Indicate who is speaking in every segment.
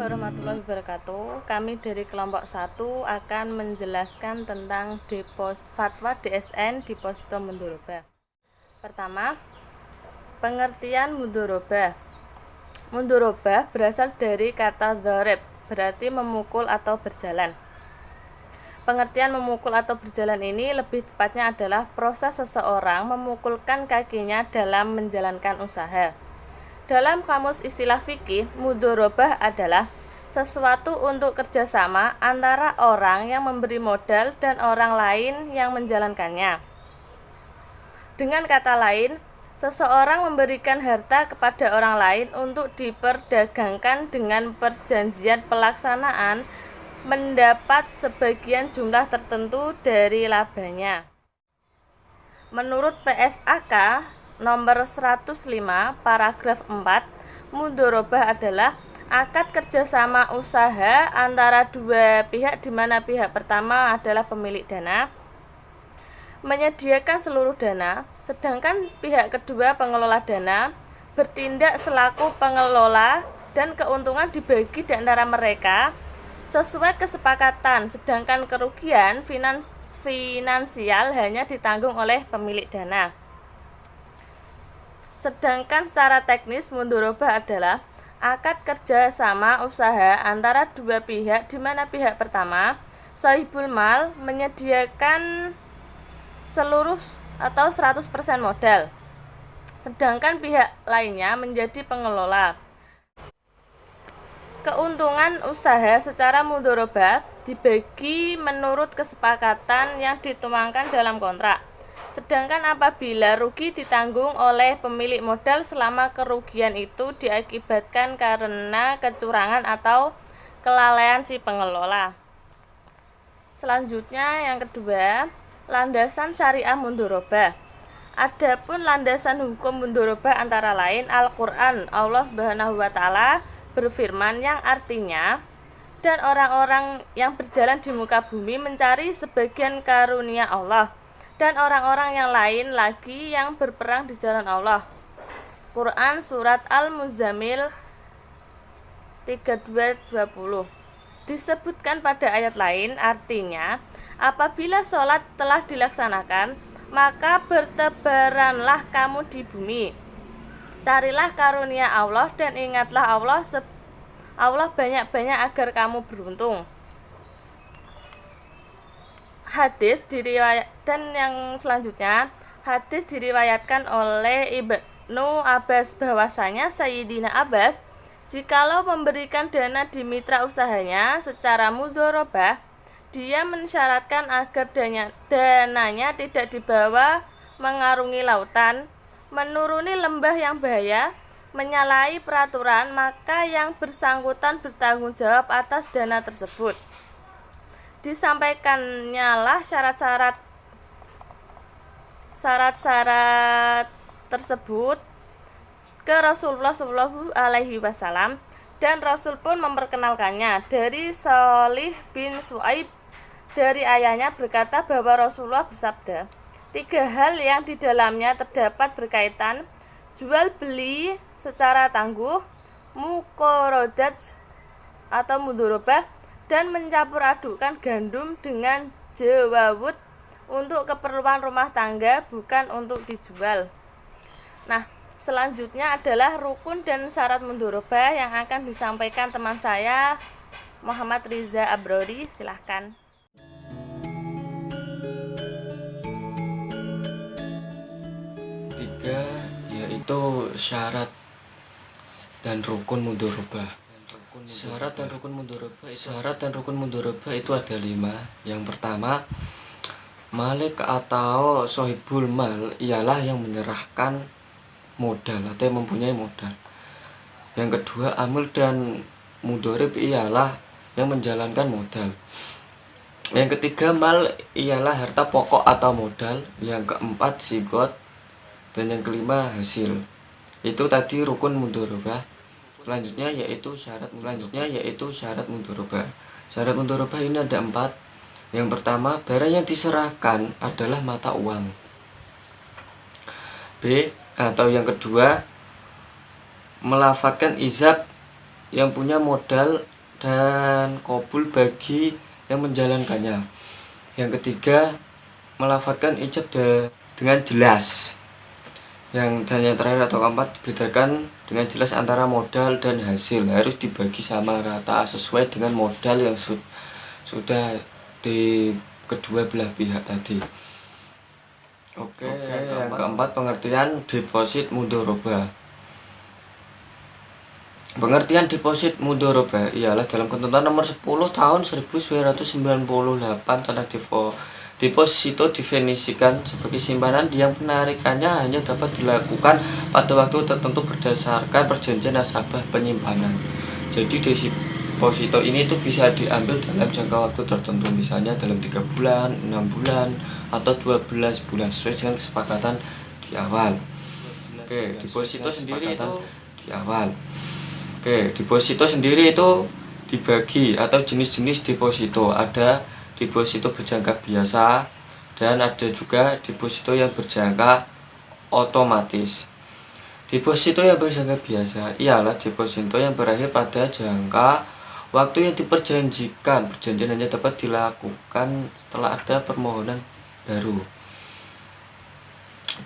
Speaker 1: warahmatullahi wabarakatuh. Kami dari kelompok 1 akan menjelaskan tentang fatwa DSN deposito mudhorobah. Pertama, pengertian mudhorobah. Mudhorobah berasal dari kata dzarab, berarti memukul atau berjalan. Pengertian memukul atau berjalan ini lebih tepatnya adalah proses seseorang memukulkan kakinya dalam menjalankan usaha. Dalam kamus istilah fikih, mudhorobah adalah sesuatu untuk kerjasama antara orang yang memberi modal dan orang lain yang menjalankannya. Dengan kata lain, seseorang memberikan harta kepada orang lain untuk diperdagangkan dengan perjanjian pelaksanaan mendapat sebagian jumlah tertentu dari labanya. Menurut PSAK nomor 105 paragraf 4, mudhorobah adalah akad kerjasama usaha antara dua pihak di mana pihak pertama adalah pemilik dana menyediakan seluruh dana, sedangkan pihak kedua pengelola dana bertindak selaku pengelola dan keuntungan dibagi di antara mereka sesuai kesepakatan, sedangkan kerugian finansial hanya ditanggung oleh pemilik dana. Sedangkan secara teknis mudhorobah adalah akad kerja sama usaha antara dua pihak di mana pihak pertama, sahibul mal, menyediakan seluruh atau 100% modal, sedangkan pihak lainnya menjadi pengelola. Keuntungan usaha secara mudhorobah dibagi menurut kesepakatan yang dituangkan dalam kontrak. Sedangkan apabila rugi ditanggung oleh pemilik modal selama kerugian itu diakibatkan karena kecurangan atau kelalaian si pengelola. Selanjutnya yang kedua, landasan syariah mudhorobah. Adapun landasan hukum mudhorobah antara lain Al-Qur'an. Allah Subhanahu wa taala berfirman yang artinya, dan orang-orang yang berjalan di muka bumi mencari sebagian karunia Allah, dan orang-orang yang lain lagi yang berperang di jalan Allah. Quran Surat Al-Muzammil 32-20. Disebutkan pada ayat lain, artinya, apabila sholat telah dilaksanakan, maka bertebaranlah kamu di bumi. Carilah karunia Allah dan ingatlah Allah banyak-banyak agar kamu beruntung. Hadis diriwayatkan oleh Ibnu Abbas bahwasanya Sayyidina Abbas jikalau memberikan dana di mitra usahanya secara mudhorobah, dia mensyaratkan agar dananya tidak dibawa mengarungi lautan, menuruni lembah yang bahaya, menyalahi peraturan, maka yang bersangkutan bertanggung jawab atas dana tersebut. Disampaikannya lah syarat-syarat tersebut ke Rasulullah SAW, dan Rasul pun memperkenalkannya. Dari Shalih bin Su'aib dari ayahnya berkata bahwa Rasulullah bersabda, 3 hal yang di dalamnya terdapat berkaitan jual beli secara tangguh, muqaradat atau mudhorobah, dan mencampur adukkan gandum dengan jawawut untuk keperluan rumah tangga, bukan untuk dijual. Nah, selanjutnya adalah rukun dan syarat mudhorobah yang akan disampaikan teman saya Muhammad Riza Abrori. Silahkan.
Speaker 2: Tiga, yaitu syarat dan rukun mudhorobah. Syarat dan rukun mudhorobah itu ada 5. Yang pertama, malik atau sohibul mal ialah yang menyerahkan modal atau yang mempunyai modal. Yang kedua, amil dan mudhorib ialah yang menjalankan modal. Yang ketiga, mal ialah harta pokok atau modal. Yang keempat, sigot. Dan yang kelima, hasil. Itu tadi rukun mudhorobah. Selanjutnya yaitu syarat mudhorobah. Syarat mudhorobah ini ada 4. Yang pertama, barang yang diserahkan adalah mata uang. B, atau yang kedua, melafadzkan izab yang punya modal dan qabul bagi yang menjalankannya. Yang ketiga, melafadzkan ijab dengan jelas. Dan yang terakhir atau keempat, bedakan dengan jelas antara modal dan hasil. Harus dibagi sama rata sesuai dengan modal yang sudah di kedua belah pihak tadi. Oke, yang keempat, pengertian deposit mudharabah. Pengertian deposit mudharabah ialah dalam ketentuan nomor 10 tahun 1998 tentang deposito definisikan sebagai simpanan yang penarikannya hanya dapat dilakukan pada waktu tertentu berdasarkan perjanjian nasabah penyimpanan. Jadi deposito ini itu bisa diambil dalam jangka waktu tertentu, misalnya dalam 3 bulan, 6 bulan, atau 12 bulan sesuai dengan kesepakatan di awal. Oke, deposito sendiri itu di awal. Oke, deposito sendiri itu dibagi atau jenis-jenis deposito. Ada deposito berjangka biasa dan ada juga deposito yang berjangka otomatis. Deposito yang berjangka biasa ialah deposito yang berakhir pada jangka waktu yang diperjanjikan. Perjanjian hanya dapat dilakukan setelah ada permohonan baru.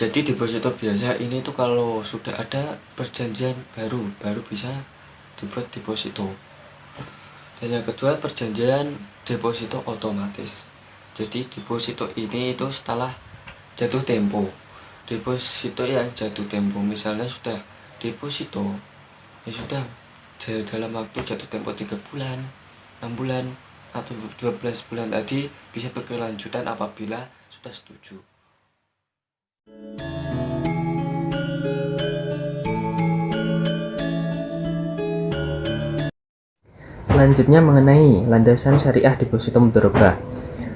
Speaker 2: Jadi deposito biasa ini tuh kalau sudah ada perjanjian baru bisa dibuat deposito. Dan yang kedua, perjanjian deposito otomatis. Jadi deposito ini itu setelah jatuh tempo. Deposito yang jatuh tempo, misalnya sudah deposito ya sudah dalam waktu jatuh tempo 3 bulan, 6 bulan, atau 12 bulan tadi bisa berkelanjutan apabila sudah setuju.
Speaker 3: Selanjutnya mengenai landasan syariah deposito mudharabah.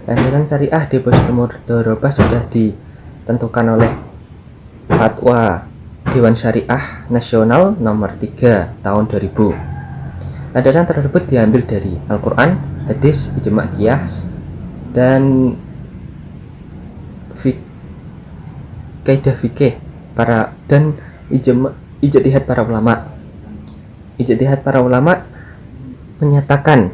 Speaker 3: Landasan syariah deposito mudharabah sudah ditentukan oleh Fatwa Dewan Syariah Nasional nomor 3 tahun 2000. Landasan tersebut diambil dari Al-Quran, hadis, ijma' qiyas, dan kaidah fikih dan ijtihad para ulama. Ijtihad para ulama menyatakan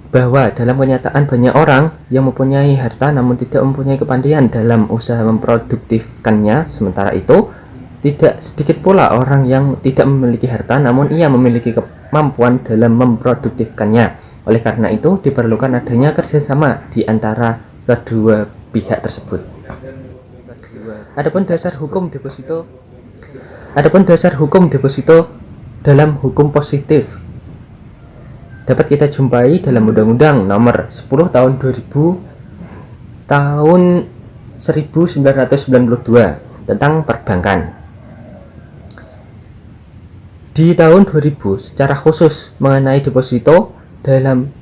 Speaker 3: bahwa dalam kenyataan banyak orang yang mempunyai harta namun tidak mempunyai kepandaian dalam usaha memproduktifkannya. Sementara itu, tidak sedikit pula orang yang tidak memiliki harta namun ia memiliki kemampuan dalam memproduktifkannya. Oleh karena itu, diperlukan adanya kerjasama di antara kedua pihak tersebut. Adapun dasar hukum deposito dalam hukum positif dapat kita jumpai dalam Undang-Undang Nomor 10 Tahun 2000 Tahun 1992 tentang perbankan. Di tahun 2000 secara khusus mengenai deposito dalam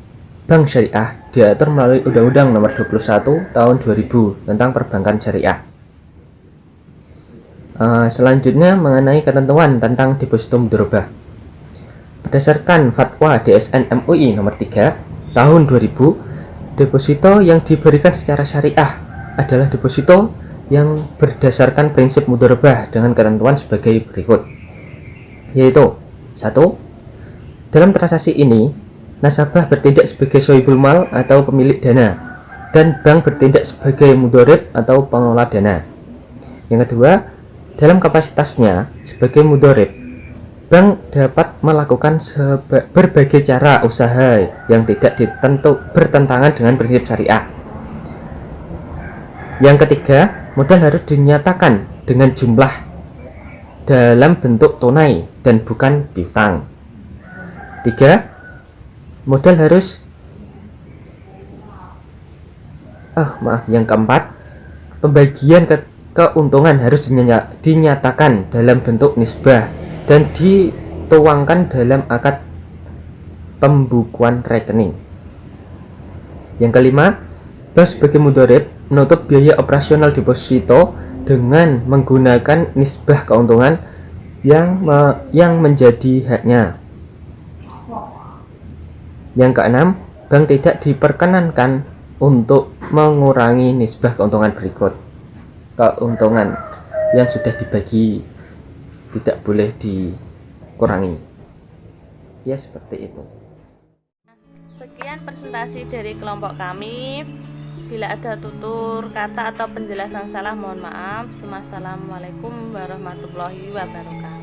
Speaker 3: bank syariah diatur melalui Undang-Undang Nomor 21 Tahun 2000 tentang perbankan syariah. Selanjutnya mengenai ketentuan tentang deposito mudharabah. Berdasarkan Fatwa DSN MUI nomor 3 tahun 2000, deposito yang diberikan secara syariah adalah deposito yang berdasarkan prinsip mudharabah dengan ketentuan sebagai berikut, yaitu 1. Dalam transaksi ini, nasabah bertindak sebagai sohibul mal atau pemilik dana, dan bank bertindak sebagai mudharib atau pengelola dana. Yang kedua, dalam kapasitasnya sebagai mudharib, bank dapat melakukan berbagai cara usaha yang tidak bertentangan dengan prinsip syariah. Yang ketiga, modal harus dinyatakan dengan jumlah dalam bentuk tunai dan bukan piutang. 3. Modal harus yang keempat, pembagian keuntungan harus dinyatakan dalam bentuk nisbah dan dituangkan dalam akad pembukuan rekening. Yang kelima, bank sebagai mudharib menutup biaya operasional deposito dengan menggunakan nisbah keuntungan yang menjadi haknya. Yang keenam, bank tidak diperkenankan untuk mengurangi nisbah keuntungan berikut. Keuntungan yang sudah dibagi tidak boleh dikurangi. Ya, seperti itu.
Speaker 1: Sekian presentasi dari kelompok kami. Bila ada tutur kata atau penjelasan salah mohon maaf. Wassalamualaikum warahmatullahi wabarakatuh.